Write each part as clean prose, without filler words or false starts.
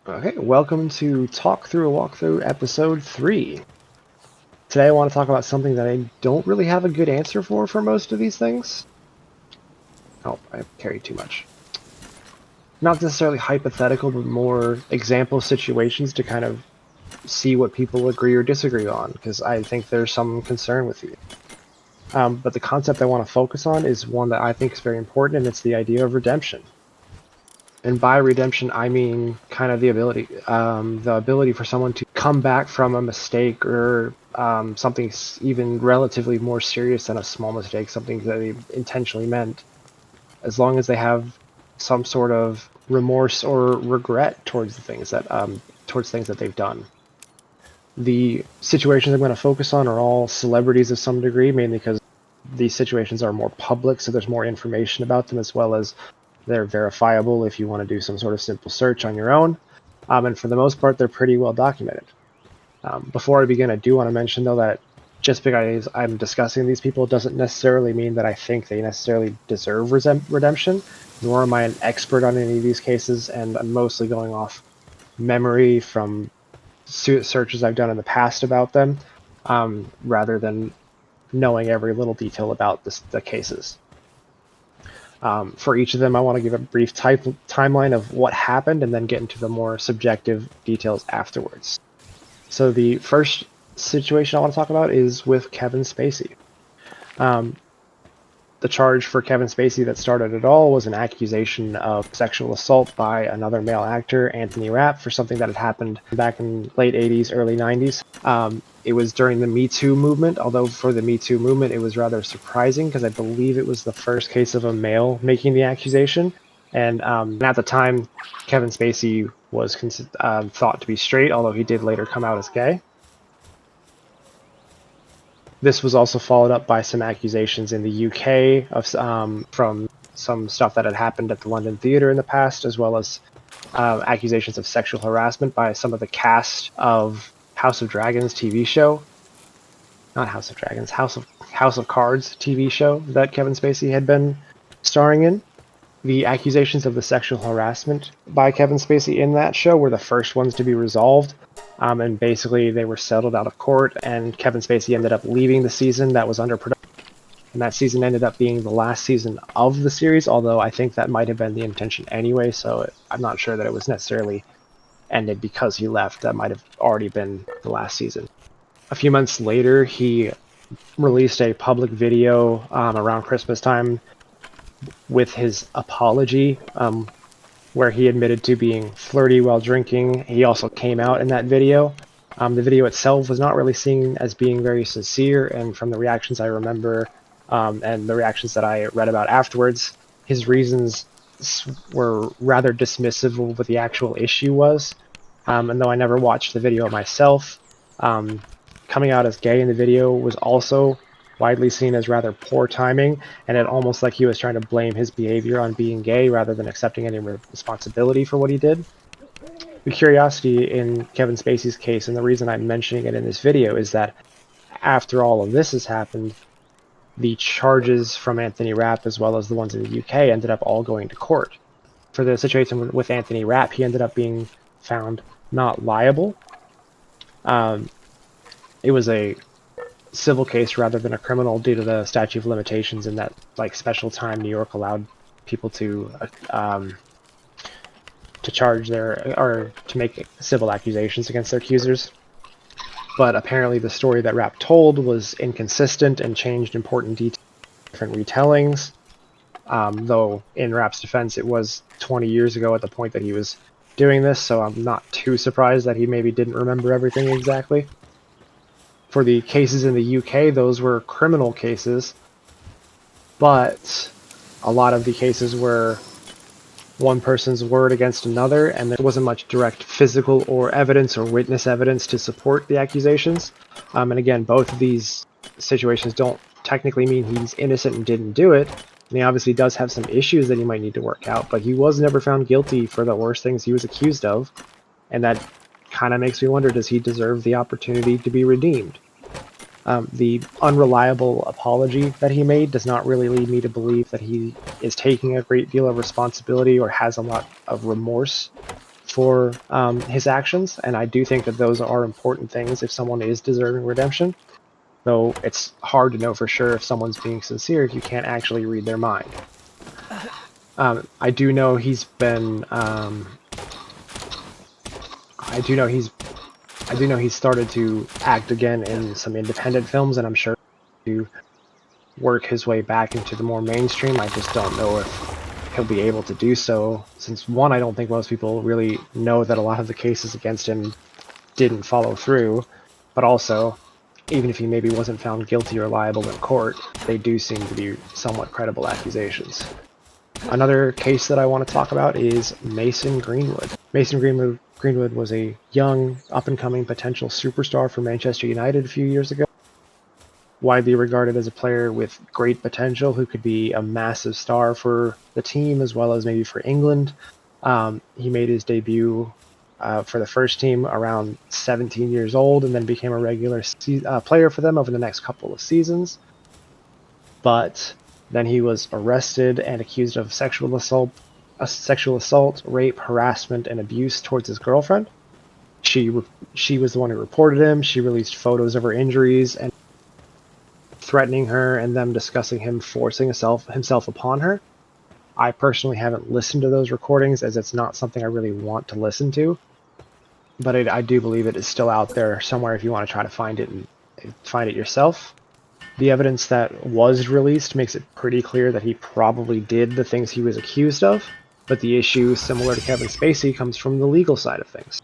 Okay, welcome to Talkthrough a Walkthrough episode 3. Today I want to talk about something that I don't really have a good answer for most of these things. Oh, I carried too much. Not necessarily hypothetical, but more example situations to kind of see what people agree or disagree on, because I think there's some concern with you. But the concept I want to focus on is one that I think is very important, and it's the idea of redemption. And by redemption, I mean kind of the ability for someone to come back from a mistake or something even relatively more serious than a small mistake, something that they intentionally meant, as long as they have some sort of remorse or regret towards the things that they've done. The situations I'm going to focus on are all celebrities of some degree, mainly because these situations are more public, so there's more information about them, as well as they're verifiable if you want to do some sort of simple search on your own. And for the most part, they're pretty well documented. Before I begin, I do want to mention, though, that just because I'm discussing these people doesn't necessarily mean that I think they necessarily deserve redemption, nor am I an expert on any of these cases, and I'm mostly going off memory from searches I've done in the past about them, rather than knowing every little detail about the cases. For each of them, I want to give a brief timeline of what happened and then get into the more subjective details afterwards. So the first situation I want to talk about is with Kevin Spacey. Um, the charge for Kevin Spacey that started it all was an accusation of sexual assault by another male actor, Anthony Rapp, for something that had happened back in late 80s, early 90s. It was during the Me Too movement, although for the Me Too movement it was rather surprising because I believe it was the first case of a male making the accusation. And at the time, Kevin Spacey was thought to be straight, although he did later come out as gay. This was also followed up by some accusations in the UK from some stuff that had happened at the London Theatre in the past, as well as accusations of sexual harassment by some of the cast of House of Dragons TV show. Not House of Dragons, House of Cards TV show that Kevin Spacey had been starring in. The accusations of the sexual harassment by Kevin Spacey in that show were the first ones to be resolved, and basically they were settled out of court, and Kevin Spacey ended up leaving the season that was under production, and that season ended up being the last season of the series, although I think that might have been the intention anyway, so I'm not sure that it was necessarily ended because he left. That might have already been the last season. A few months later, he released a public video around Christmas time with his apology, where he admitted to being flirty while drinking. He also came out in that video. The video itself was not really seen as being very sincere, and from the reactions I remember and the reactions that I read about afterwards, his reasons were rather dismissive of what the actual issue was. And though I never watched the video myself, coming out as gay in the video was also widely seen as rather poor timing, and it almost like he was trying to blame his behavior on being gay rather than accepting any responsibility for what he did. The curiosity in Kevin Spacey's case, and the reason I'm mentioning it in this video, is that after all of this has happened, the charges from Anthony Rapp, as well as the ones in the UK, ended up all going to court. For the situation with Anthony Rapp, he ended up being found not liable. It was a civil case rather than a criminal due to the statute of limitations, and that special time New York allowed people to charge or to make civil accusations against their accusers. But apparently the story that Rapp told was inconsistent and changed important details, different retellings. Though in Rapp's defense, it was 20 years ago at the point that he was doing this, so I'm not too surprised that he maybe didn't remember everything exactly. For the cases in the UK, those were criminal cases, but a lot of the cases were one person's word against another, and there wasn't much direct physical or evidence or witness evidence to support the accusations. And again, both of these situations don't technically mean he's innocent and didn't do it. And he obviously does have some issues that he might need to work out, but he was never found guilty for the worst things he was accused of, and that kind of makes me wonder, does he deserve the opportunity to be redeemed? The unreliable apology that he made does not really lead me to believe that he is taking a great deal of responsibility or has a lot of remorse for his actions, and I do think that those are important things if someone is deserving redemption. Though it's hard to know for sure if someone's being sincere if you can't actually read their mind. I do know he's been. I do know he's started to act again in some independent films, and I'm sure to work his way back into the more mainstream. I just don't know if he'll be able to do so, since one, I don't think most people really know that a lot of the cases against him didn't follow through, but also, even if he maybe wasn't found guilty or liable in court, they do seem to be somewhat credible accusations. Another case that I want to talk about is Mason Greenwood. Mason Greenwood was a young, up-and-coming potential superstar for Manchester United a few years ago. Widely regarded as a player with great potential who could be a massive star for the team as well as maybe for England. He made his debut for the first team around 17 years old and then became a regular player for them over the next couple of seasons. But then he was arrested and accused of sexual assault, rape, harassment, and abuse towards his girlfriend. She was the one who reported him. She released photos of her injuries and threatening her, and them discussing him forcing himself upon her. I personally haven't listened to those recordings, as it's not something I really want to listen to. But I do believe it is still out there somewhere if you want to try to find it and find it yourself. The evidence that was released makes it pretty clear that he probably did the things he was accused of, but the issue, similar to Kevin Spacey, comes from the legal side of things.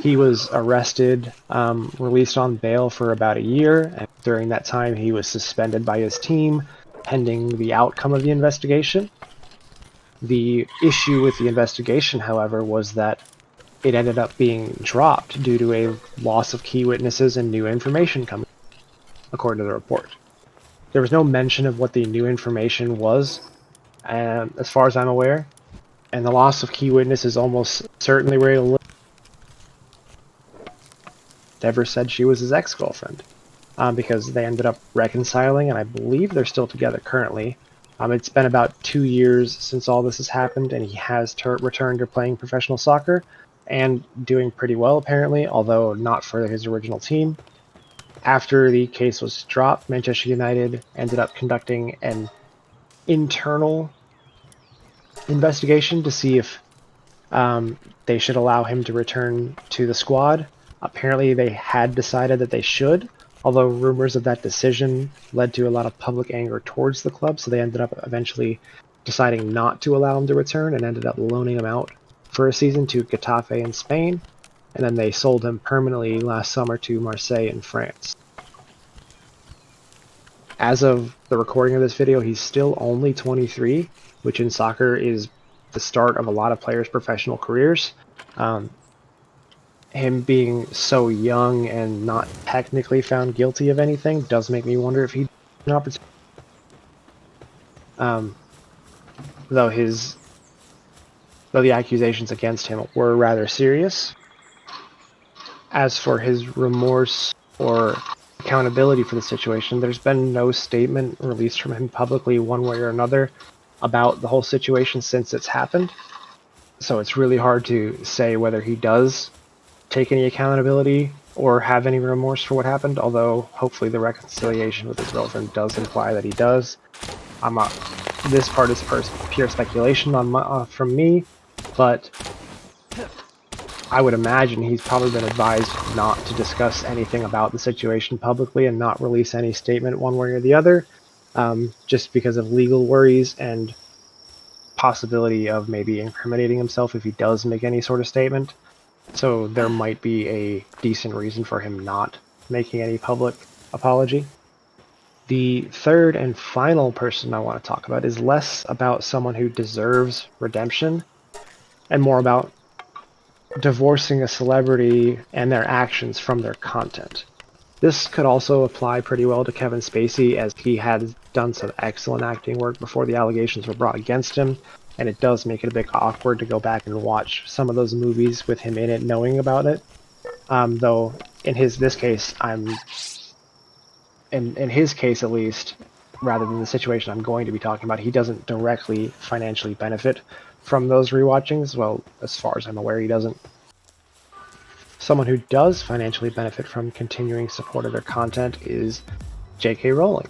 He was arrested, released on bail for about a year, and during that time he was suspended by his team, pending the outcome of the investigation. The issue with the investigation, however, was that it ended up being dropped due to a loss of key witnesses and new information coming, according to the report. There was no mention of what the new information was, as far as I'm aware, and the loss of key witnesses almost certainly were ever said she was his ex-girlfriend, because they ended up reconciling, and I believe they're still together currently. It's been about 2 years since all this has happened, and he has returned to playing professional soccer, and doing pretty well apparently, although not for his original team. After the case was dropped, Manchester United ended up conducting an internal investigation to see if they should allow him to return to the squad. Apparently they had decided that they should, although rumors of that decision led to a lot of public anger towards the club, so they ended up eventually deciding not to allow him to return and ended up loaning him out for a season to Getafe in Spain, and then they sold him permanently last summer to Marseille in France. As of the recording of this video, he's still only 23, which in soccer is the start of a lot of players' professional careers. Him being so young and not technically found guilty of anything does make me wonder if he'd an opportunity. Though the accusations against him were rather serious. As for his remorse or accountability for the situation, there's been no statement released from him publicly one way or another about the whole situation since it's happened. So it's really hard to say whether he does take any accountability or have any remorse for what happened, although hopefully the reconciliation with his girlfriend does imply that he does. This part is pure speculation from me, but I would imagine he's probably been advised not to discuss anything about the situation publicly and not release any statement one way or the other, just because of legal worries and possibility of maybe incriminating himself if he does make any sort of statement. So there might be a decent reason for him not making any public apology. The third and final person I want to talk about is less about someone who deserves redemption and more about divorcing a celebrity and their actions from their content. This could also apply pretty well to Kevin Spacey, as he had done some excellent acting work before the allegations were brought against him, and it does make it a bit awkward to go back and watch some of those movies with him in it, knowing about it. Though in this case, in his case at least, rather than the situation I'm going to be talking about, he doesn't directly financially benefit from those rewatchings. Well, as far as I'm aware, he doesn't. Someone who does financially benefit from continuing support of their content is J.K. Rowling.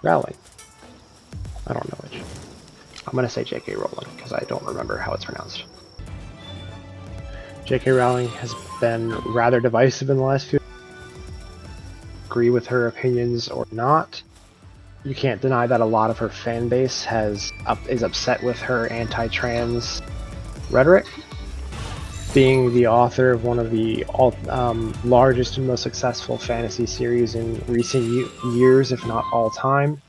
I don't know which. I'm going to say J.K. Rowling because I don't remember how it's pronounced. J.K. Rowling has been rather divisive in the last few. Agree with her opinions or not. You can't deny that a lot of her fan base is upset with her anti-trans rhetoric. Being the author of one of the largest and most successful fantasy series in recent years, if not all time,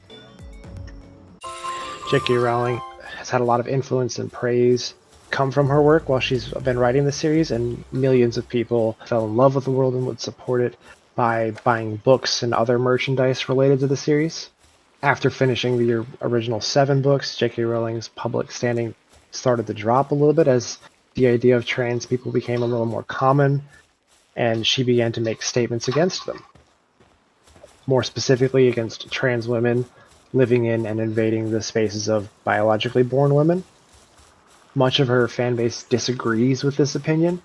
J.K. Rowling has had a lot of influence and praise come from her work while she's been writing the series, and millions of people fell in love with the world and would support it by buying books and other merchandise related to the series. After finishing the original 7 books, J.K. Rowling's public standing started to drop a little bit as the idea of trans people became a little more common, and she began to make statements against them. More specifically, against trans women living in and invading the spaces of biologically born women. Much of her fan base disagrees with this opinion,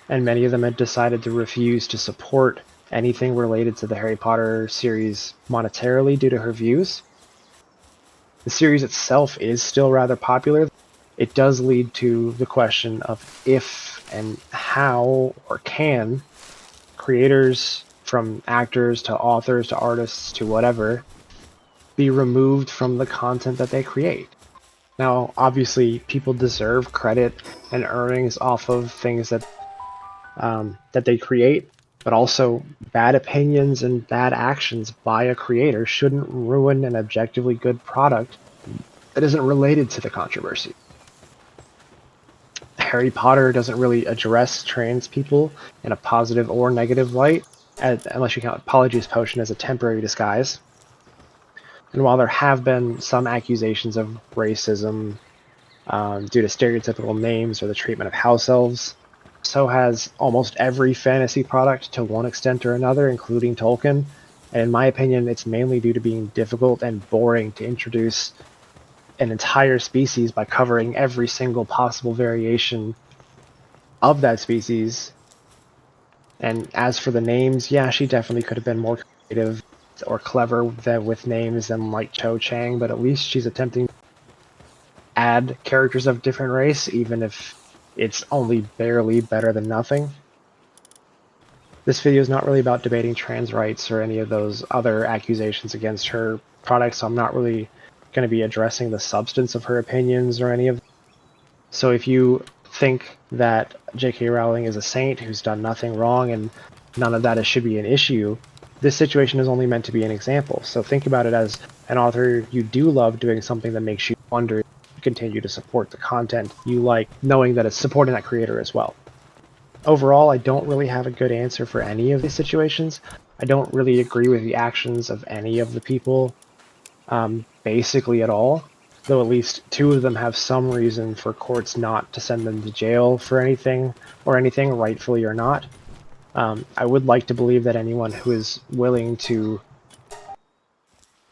and many of them had decided to refuse to support anything related to the Harry Potter series monetarily due to her views. The series itself is still rather popular. It does lead to the question of if and how or can creators, from actors to authors to artists to whatever, be removed from the content that they create. Now, obviously, people deserve credit and earnings off of things that they create, but also bad opinions and bad actions by a creator shouldn't ruin an objectively good product that isn't related to the controversy. Harry Potter doesn't really address trans people in a positive or negative light, unless you count Polyjuice Potion as a temporary disguise. And while there have been some accusations of racism due to stereotypical names or the treatment of house elves, so has almost every fantasy product to one extent or another, including Tolkien. And in my opinion, it's mainly due to being difficult and boring to introduce an entire species by covering every single possible variation of that species. And as for the names, yeah, she definitely could have been more creative or clever with names than like Cho Chang, but at least she's attempting to add characters of different race, even if it's only barely better than nothing. This video is not really about debating trans rights or any of those other accusations against her products, so I'm not really going to be addressing the substance of her opinions or any of them. So if you think that J.K. Rowling is a saint who's done nothing wrong and none of that should be an issue, this situation is only meant to be an example. So think about it as an author you do love doing something that makes you wonder to continue to support the content you like, knowing that it's supporting that creator as well. Overall, I don't really have a good answer for any of these situations. I don't really agree with the actions of any of the people, basically at all, though at least 2 of them have some reason for courts not to send them to jail for anything, rightfully or not. I would like to believe that anyone who is willing to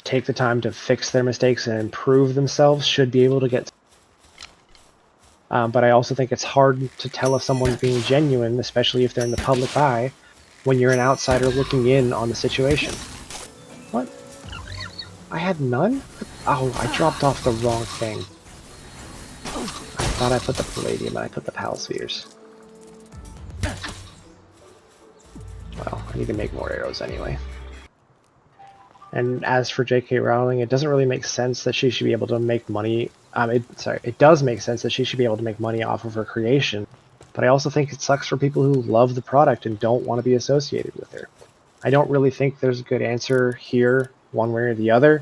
take the time to fix their mistakes and improve themselves should be able to get. But I also think it's hard to tell if someone's being genuine, especially if they're in the public eye, when you're an outsider looking in on the situation. What? I had none? Oh, I dropped off the wrong thing. I thought I put the Palladium and I put the Palspheres. Well, I need to make more arrows anyway. And as for J.K. Rowling, it doesn't really make sense that she should be able to make money. It does make sense that she should be able to make money off of her creation, but I also think it sucks for people who love the product and don't want to be associated with her. I don't really think there's a good answer here, one way or the other.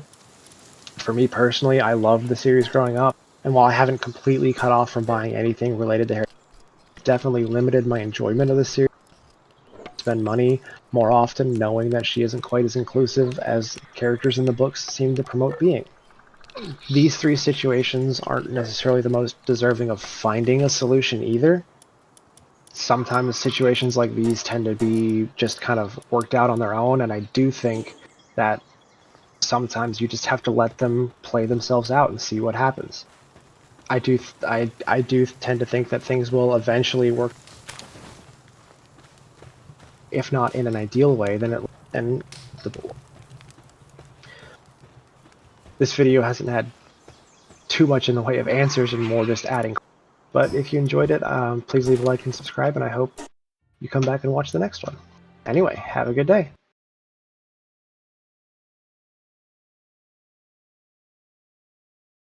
For me personally, I loved the series growing up, and while I haven't completely cut off from buying anything related to Harry Potter, it definitely limited my enjoyment of the series. Spend money more often knowing that she isn't quite as inclusive as characters in the books seem to promote being. These 3 situations aren't necessarily the most deserving of finding a solution either. Sometimes situations like these tend to be just kind of worked out on their own, and I do think that sometimes you just have to let them play themselves out and see what happens. I do tend to think that things will eventually work, if not in an ideal way, then an acceptable. This video hasn't had too much in the way of answers and more just adding. But if you enjoyed it, please leave a like and subscribe, and I hope you come back and watch the next one. Anyway, have a good day.